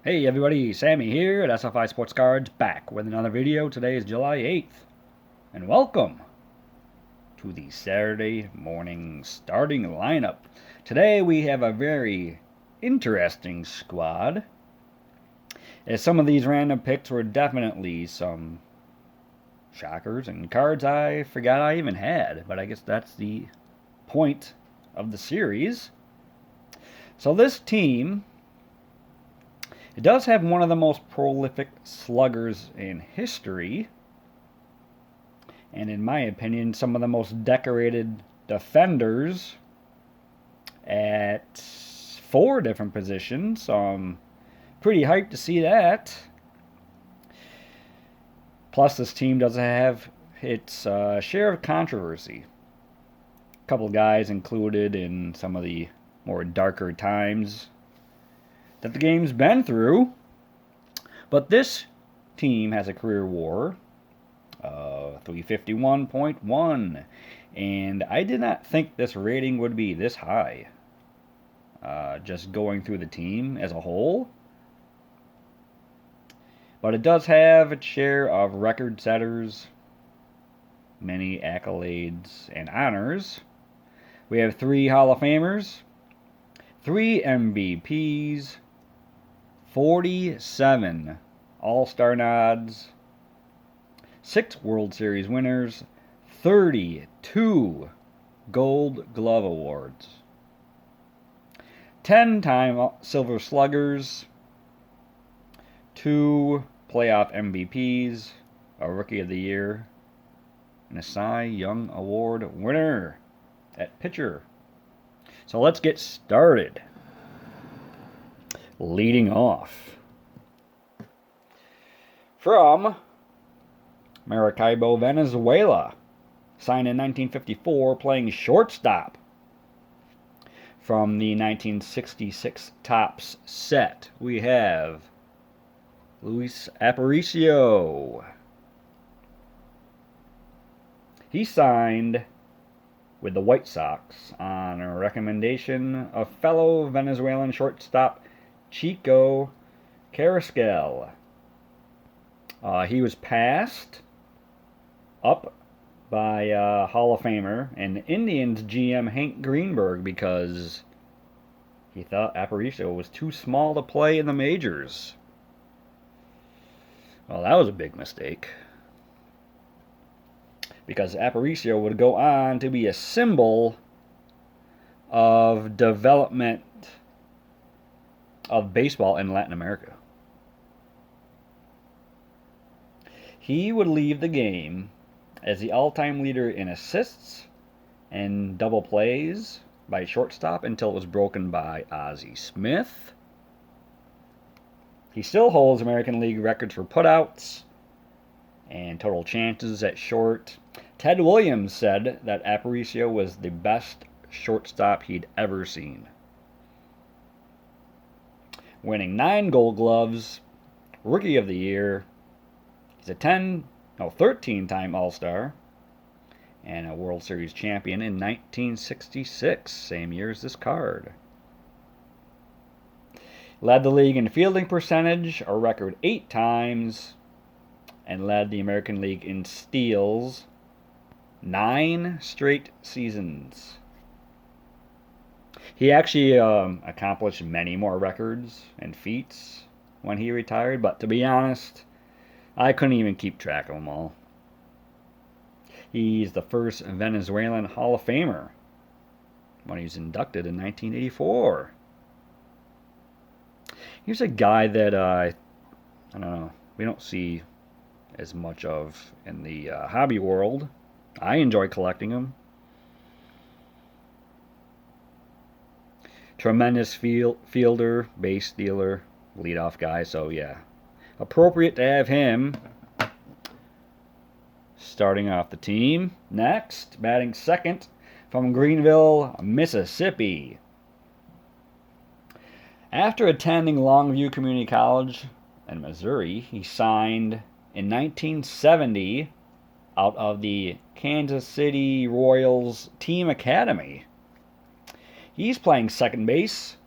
Hey everybody, Sammy here at SFI Sports Cards, back with another video. Today is July 8th, and welcome to the Saturday morning starting lineup. Today we have a very interesting squad, as some of these random picks were definitely some shockers and cards I forgot I even had, but I guess that's the point of the series. So this team, it does have one of the most prolific sluggers in history, and in my opinion, some of the most decorated defenders at 4 different positions. So I'm pretty hyped to see that. Plus, this team does have its share of controversy. A couple guys included in some of the more darker times that the game's been through. But this team has a career WAR 351.1, and I did not think this rating would be this high. Just going through the team as a whole. But it does have its share of record setters, many accolades and honors. We have 3 Hall of Famers, 3 MVPs, 47 All-Star nods, 6 World Series winners, 32 Gold Glove Awards, 10-time Silver Sluggers, 2 playoff MVPs, a Rookie of the Year, and a Cy Young Award winner at pitcher. So let's get started. Leading off from Maracaibo, Venezuela, signed in 1954, playing shortstop. From the 1966 Topps set, we have Luis Aparicio. He signed with the White Sox on a recommendation of fellow Venezuelan shortstop Chico Carrasquel. He was passed up by Hall of Famer and Indians GM Hank Greenberg because he thought Aparicio was too small to play in the majors. Well, that was a big mistake, because Aparicio would go on to be a symbol of development of baseball in Latin America. He would leave the game as the all-time leader in assists and double plays by shortstop until it was broken by Ozzie Smith. He still holds American League records for putouts and total chances at short. Ted Williams said that Aparicio was the best shortstop he'd ever seen, winning 9 Gold Gloves, Rookie of the Year. He's a 13-time All-Star and a World Series champion in 1966, same year as this card. Led the league in fielding percentage, a record 8 times, and led the American League in steals 9 straight seasons. He actually accomplished many more records and feats when he retired, but to be honest, I couldn't even keep track of them all. He's the first Venezuelan Hall of Famer when he was inducted in 1984. Here's a guy that I don't know, we don't see as much of in the hobby world. I enjoy collecting them. Tremendous fielder, base stealer, leadoff guy. So yeah, appropriate to have him starting off the team. Next, batting second from Greenville, Mississippi. After attending Longview Community College in Missouri, he signed in 1970 out of the Kansas City Royals Team Academy. He's playing second base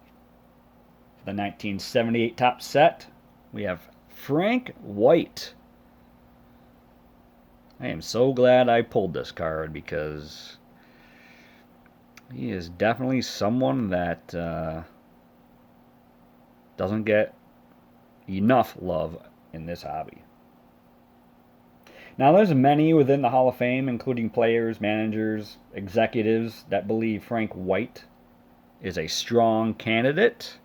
For the 1978 top set, we have Frank White. I am so glad I pulled this card because he is definitely someone that doesn't get enough love in this hobby. Now, there's many within the Hall of Fame, including players, managers, executives, that believe Frank White is a strong candidate.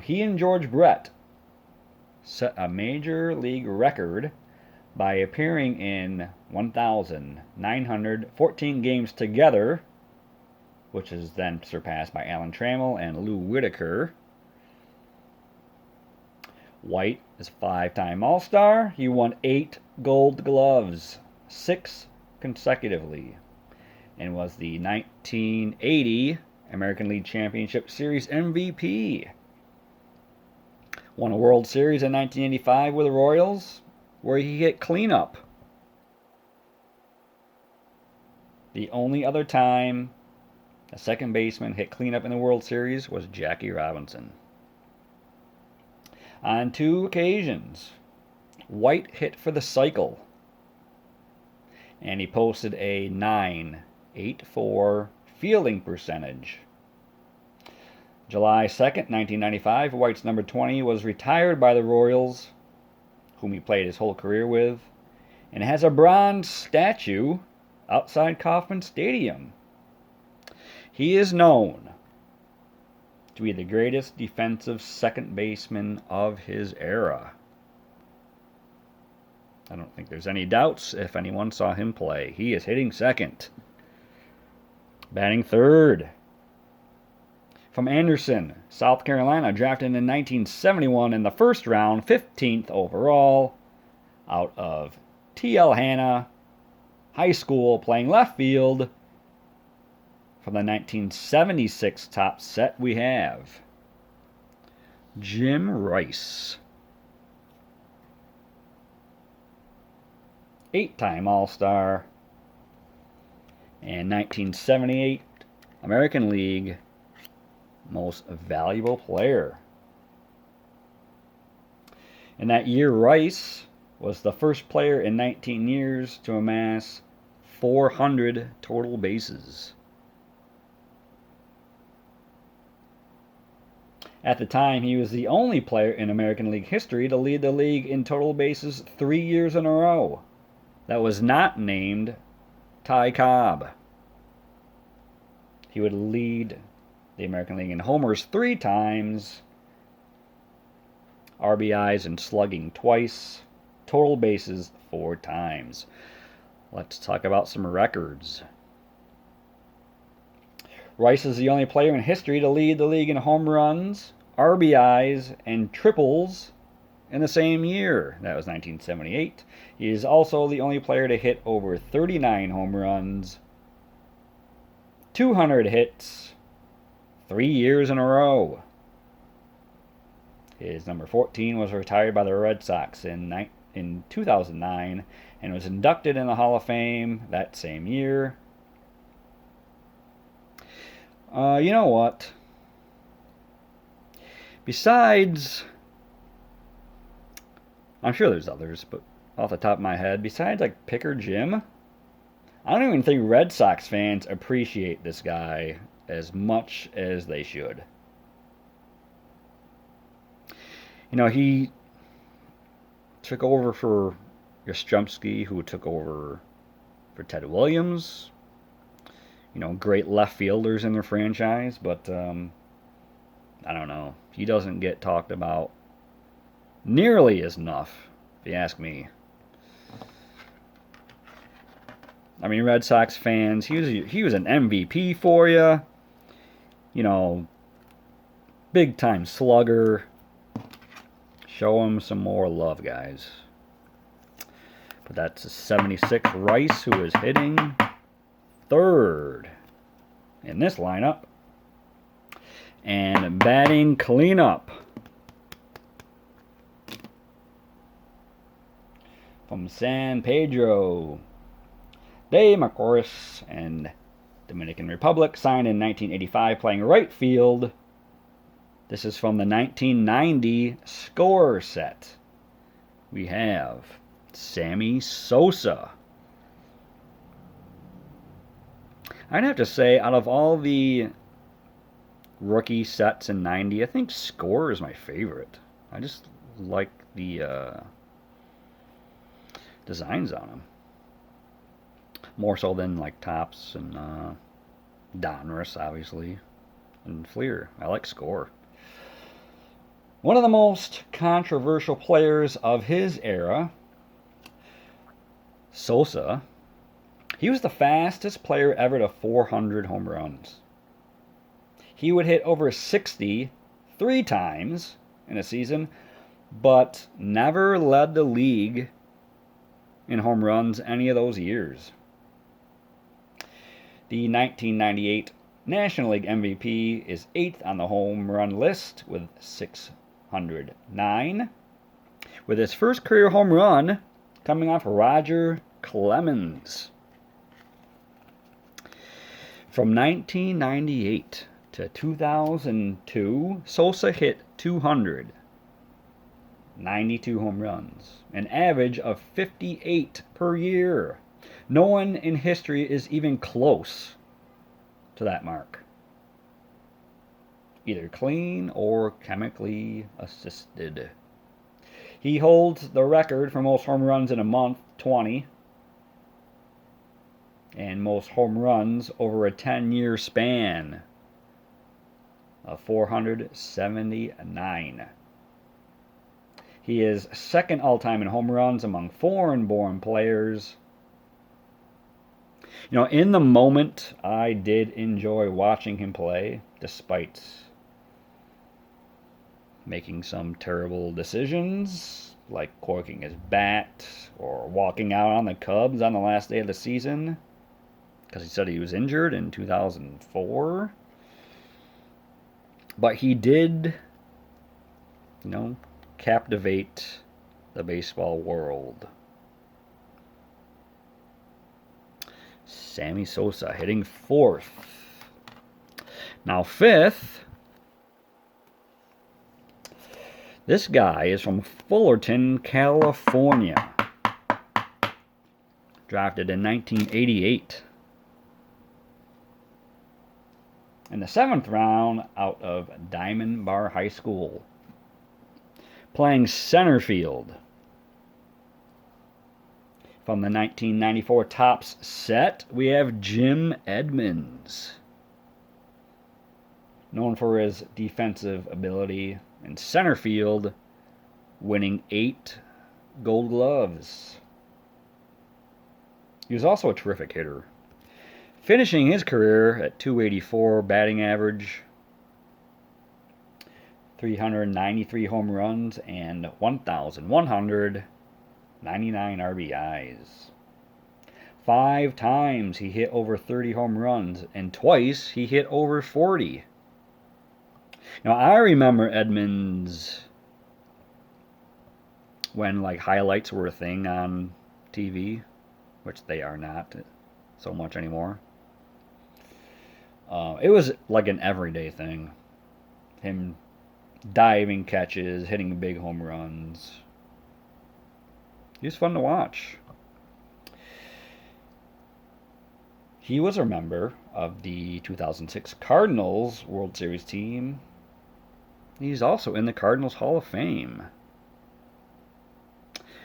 He and George Brett set a major league record by appearing in 1,914 games together, which is then surpassed by Alan Trammell and Lou Whitaker. White is a 5-time All-Star. He won 8 Gold Gloves, 6 consecutively, and was the 1980 American League Championship Series MVP. Won a World Series in 1985 with the Royals, where he hit cleanup. The only other time a second baseman hit cleanup in the World Series was Jackie Robinson. On 2 occasions, White hit for the cycle, and he posted a .984 fielding percentage. July 2nd, 1995, White's number 20 was retired by the Royals, whom he played his whole career with, and has a bronze statue outside Kauffman Stadium. He is known to be the greatest defensive second baseman of his era. I don't think there's any doubts if anyone saw him play. He is hitting second. Batting third. From Anderson, South Carolina, drafted in 1971 in the first round, 15th overall, out of T.L. Hanna High School, playing left field. From the 1976 top set, we have Jim Rice. 8-time All-Star. And 1978 American League Most Valuable Player. In that year, Rice was the first player in 19 years to amass 400 total bases. At the time, he was the only player in American League history to lead the league in total bases 3 years in a row. That was not named Ty Cobb. He would lead the American League in homers 3 times, RBIs and slugging twice, total bases 4 times. Let's talk about some records. Rice is the only player in history to lead the league in home runs, RBIs, and triples in the same year. That was 1978. He is also the only player to hit over 39 home runs, 200 hits, 3 years in a row. His number 14 was retired by the Red Sox in 2009 and was inducted in the Hall of Fame that same year. You know what? Besides, I'm sure there's others, but off the top of my head, besides like Picker Jim, I don't even think Red Sox fans appreciate this guy as much as they should. You know, he took over for Yastrzemski, who took over for Ted Williams. You know, great left fielders in their franchise, but I don't know. He doesn't get talked about nearly as enough, if you ask me. I mean, Red Sox fans, he was an MVP for you. You know, big time slugger. Show him some more love, guys. But that's a 76 Rice, who is hitting third in this lineup. And batting cleanup from San Pedro, Dave McCorris and Dominican Republic, signed in 1985, playing right field. This is from the 1990 score set. We have Sammy Sosa. I'd have to say, out of all the rookie sets in 90, I think score is my favorite. I just like the designs on them. More so than like Topps and Donruss, obviously, and Fleer. I like score. One of the most controversial players of his era, Sosa, he was the fastest player ever to 400 home runs. He would hit over 60 3 times in a season, but never led the league in home runs any of those years. The 1998 National League MVP is 8th on the home run list with 609, with his first career home run coming off Roger Clemens. From 1998 to 2002, Sosa hit 292 home runs, an average of 58 per year. No one in history is even close to that mark, either clean or chemically assisted. He holds the record for most home runs in a month, 20, and most home runs over a 10-year span of 479. He is second all-time in home runs among foreign-born players. You know, in the moment, I did enjoy watching him play, despite making some terrible decisions, like corking his bat or walking out on the Cubs on the last day of the season, because he said he was injured in 2004. But he did, captivate the baseball world. Sammy Sosa hitting 4th. Now 5th, this guy is from Fullerton, California. Drafted in 1988. In the 7th round out of Diamond Bar High School. Playing center field. From the 1994 Topps set, we have Jim Edmonds. Known for his defensive ability in center field, winning 8 Gold Gloves. He was also a terrific hitter, finishing his career at .284 batting average, 393 home runs, and 1,199 RBIs. 5 times he hit over 30 home runs, and twice he hit over 40. Now, I remember Edmonds when like highlights were a thing on TV, which they are not so much anymore. It was like an everyday thing. Him diving catches, hitting big home runs. He was fun to watch. He was a member of the 2006 Cardinals World Series team. He's also in the Cardinals Hall of Fame.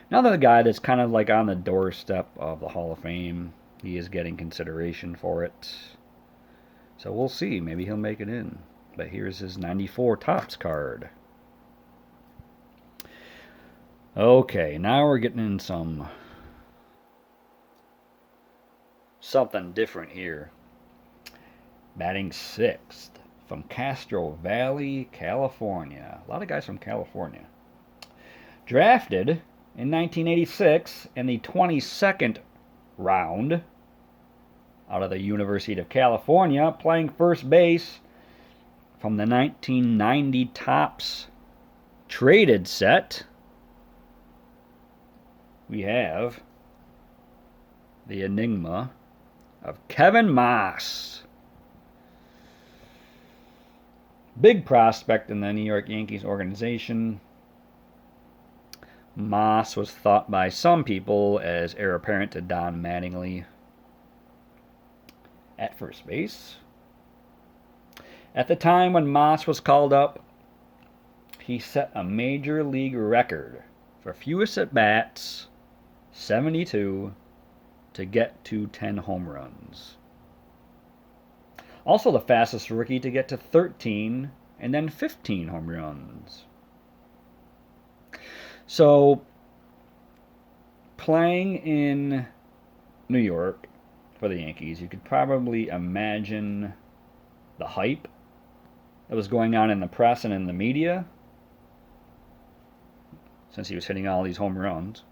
Another guy that's kind of like on the doorstep of the Hall of Fame. He is getting consideration for it. So we'll see. Maybe he'll make it in. But here's his 94 Topps card. Okay, now we're getting in something different here. Batting 6th from Castro Valley, California. A lot of guys from California. Drafted in 1986 in the 22nd round out of the University of California, playing first base from the 1990 Topps traded set. We have the Enigma of Kevin Maas. Big prospect in the New York Yankees organization. Maas was thought by some people as heir apparent to Don Mattingly at first base. At the time when Maas was called up, he set a major league record for fewest at-bats, 72, to get to 10 home runs. Also the fastest rookie to get to 13 and then 15 home runs. So, playing in New York for the Yankees, you could probably imagine the hype that was going on in the press and in the media, since he was hitting all these home runs.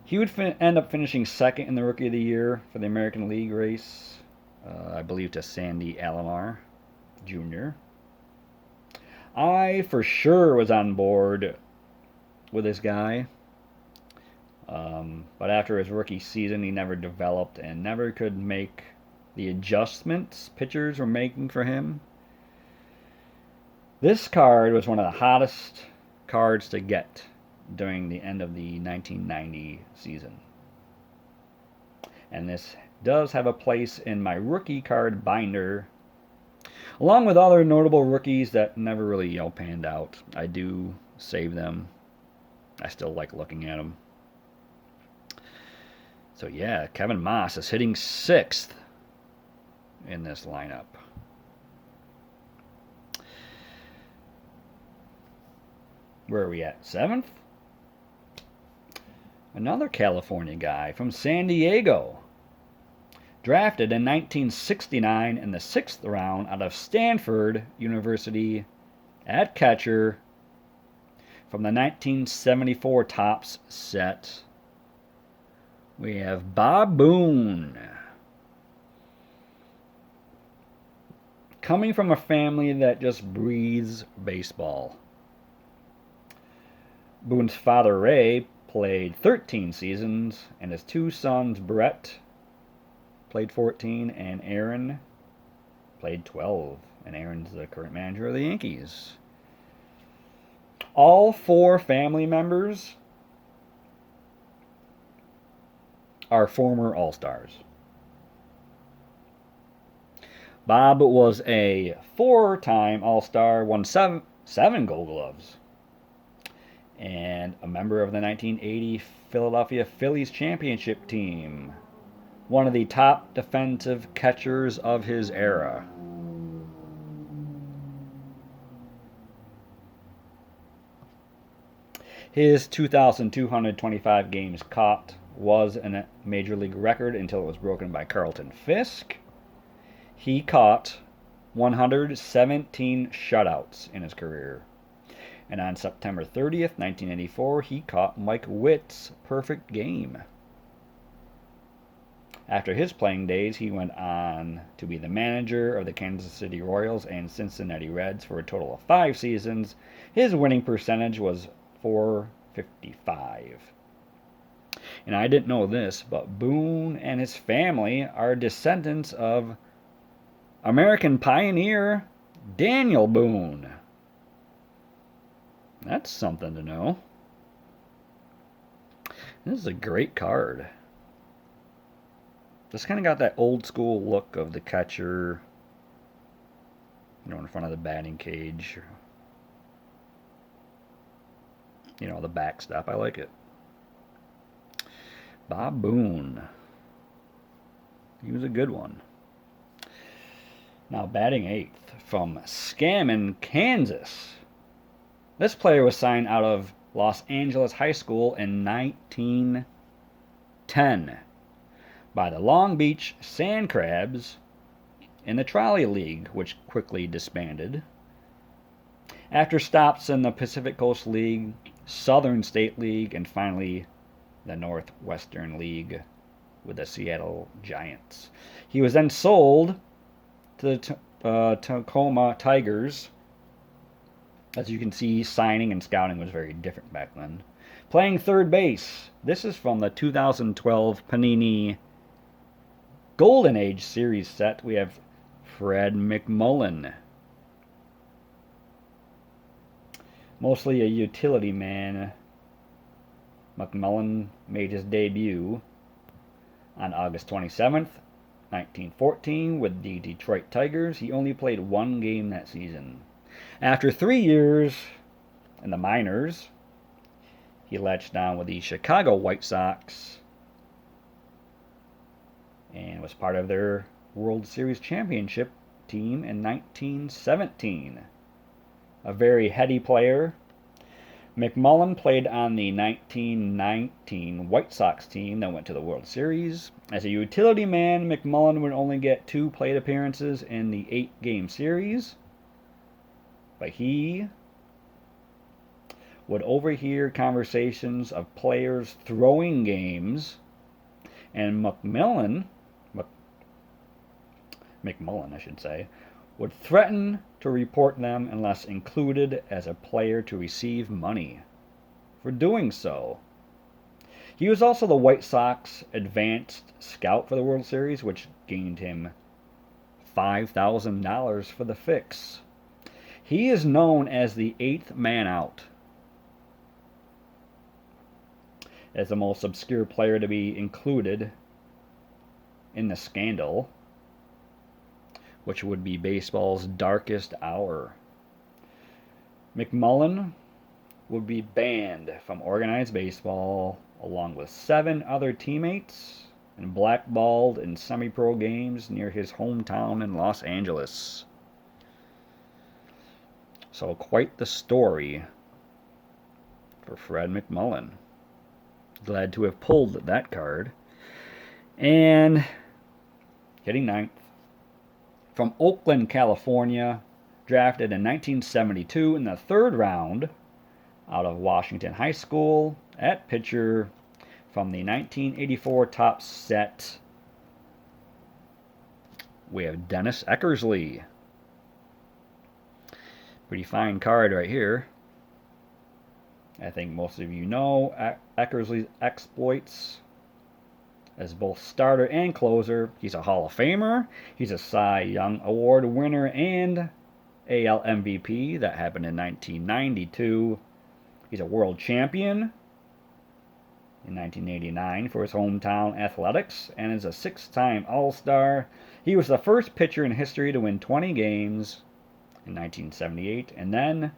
He would end up finishing second in the Rookie of the Year for the American League race, I believe to Sandy Alomar Jr. I for sure was on board with this guy, but after his rookie season, he never developed and never could make the adjustments pitchers were making for him. This card was one of the hottest cards to get during the end of the 1990 season. And this does have a place in my rookie card binder, along with other notable rookies that never really panned out. I do save them. I still like looking at them. So yeah, Kevin Maas is hitting 6th in this lineup. Where are we at? 7th? Another California guy from San Diego. Drafted in 1969 in the 6th round out of Stanford University at catcher from the 1974 Topps set. We have Bob Boone. Coming from a family that just breathes baseball. Boone's father, Ray, played 13 seasons, and his two sons, Brett, played 14, and Aaron played 12. And Aaron's the current manager of the Yankees. All 4 family members are former All-Stars. Bob was a 4-time All-Star, won 7 Gold Gloves, and a member of the 1980 Philadelphia Phillies championship team. One of the top defensive catchers of his era. His 2,225 games caught was a major league record until it was broken by Carlton Fisk. He caught 117 shutouts in his career. And on September 30th, 1984, he caught Mike Witt's perfect game. After his playing days, he went on to be the manager of the Kansas City Royals and Cincinnati Reds for a total of 5 seasons. His winning percentage was .455. And I didn't know this, but Boone and his family are descendants of American pioneer Daniel Boone. That's something to know. This is a great card. Just kind of got that old school look of the catcher, in front of the batting cage. The backstop. I like it. Bob Boone. He was a good one. Now batting 8th from Scammon, Kansas. This player was signed out of Los Angeles High School in 1910 by the Long Beach Sand Crabs in the Trolley League, which quickly disbanded. After stops in the Pacific Coast League, Southern State League, and finally the Northwestern League with the Seattle Giants. He was then sold to the Tacoma Tigers. As you can see, signing and scouting was very different back then. Playing third base. This is from the 2012 Panini Golden Age series set, we have Fred McMullen. Mostly a utility man, McMullen made his debut on August 27th, 1914 with the Detroit Tigers. He only played one game that season. After 3 years in the minors, he latched down with the Chicago White Sox and was part of their World Series championship team in 1917. A very heady player. McMullen played on the 1919 White Sox team that went to the World Series. As a utility man, McMullen would only get 2 plate appearances in the 8-game series, but he would overhear conversations of players throwing games, and McMullen, I should say, would threaten to report them unless included as a player to receive money for doing so. He was also the White Sox advanced scout for the World Series, which gained him $5,000 for the fix. He is known as the 8th man out, as the most obscure player to be included in the scandal, which would be baseball's darkest hour. McMullen would be banned from organized baseball along with 7 other teammates and blackballed in semi-pro games near his hometown in Los Angeles. So quite the story for Fred McMullen. Glad to have pulled that card. And hitting 9th. From Oakland, California, drafted in 1972 in the 3rd round out of Washington High School at pitcher from the 1984 Topps set. We have Dennis Eckersley. Pretty fine card right here. I think most of you know Eckersley's exploits as both starter and closer. He's a Hall of Famer. He's a Cy Young Award winner and AL MVP. That happened in 1992. He's a world champion in 1989 for his hometown Athletics and is a 6-time All-Star. He was the first pitcher in history to win 20 games in 1978 and then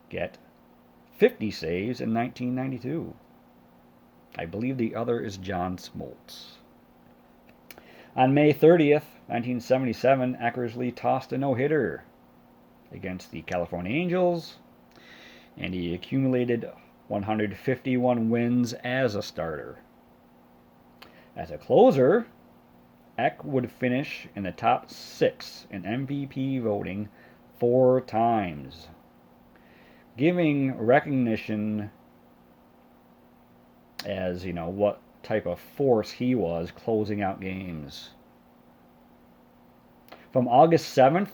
get 50 saves in 1992. I believe the other is John Smoltz. On May 30th, 1977, Eckersley tossed a no-hitter against the California Angels, and he accumulated 151 wins as a starter. As a closer, Eck would finish in the top 6 in MVP voting 4 times, giving recognition as, what type of force he was closing out games. From August 7th,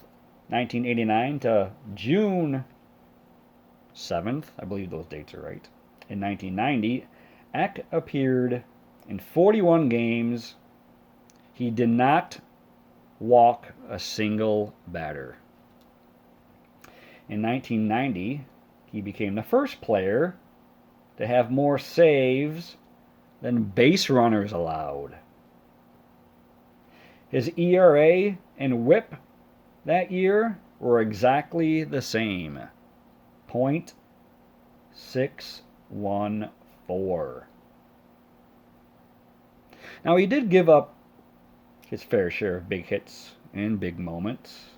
1989 to June 7th, I believe those dates are right, in 1990, Eck appeared in 41 games. He did not walk a single batter. In 1990, he became the first player to have more saves than base runners allowed. His ERA and WHIP that year were exactly the same, .614. Now, he did give up his fair share of big hits and big moments.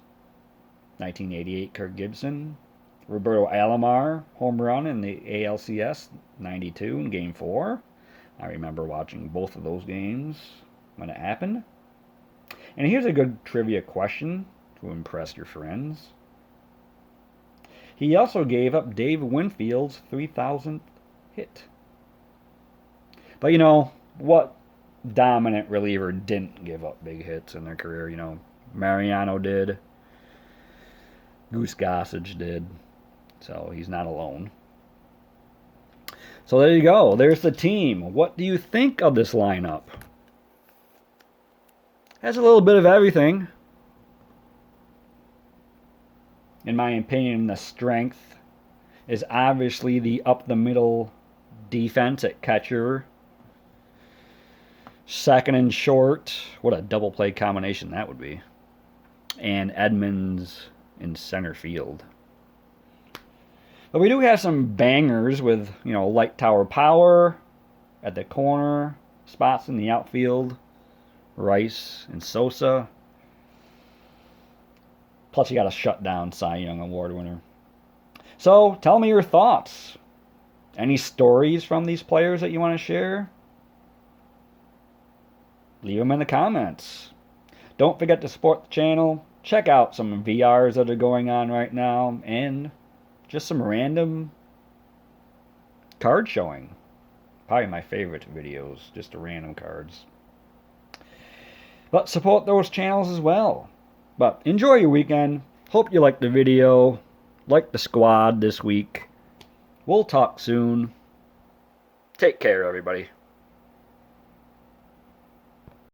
1988 Kirk Gibson, Roberto Alomar home run in the ALCS 92 in Game 4. I remember watching both of those games when it happened. And here's a good trivia question to impress your friends. He also gave up Dave Winfield's 3,000th hit. But what dominant reliever didn't give up big hits in their career? Mariano did. Goose Gossage did. So he's not alone. So there you go. There's the team. What do you think of this lineup? Has a little bit of everything. In my opinion, the strength is obviously the up-the-middle defense at catcher. Second and short. What a double play combination that would be. And Edmonds in center field. But we do have some bangers with, light tower power at the corner spots in the outfield. Rice and Sosa. Plus you got a shutdown Cy Young Award winner. So tell me your thoughts. Any stories from these players that you want to share? Leave them in the comments. Don't forget to support the channel. Check out some VRs that are going on right now. And just some random card showing. Probably my favorite videos. Just the random cards. But support those channels as well. But enjoy your weekend. Hope you liked the video. Like the squad this week. We'll talk soon. Take care, everybody.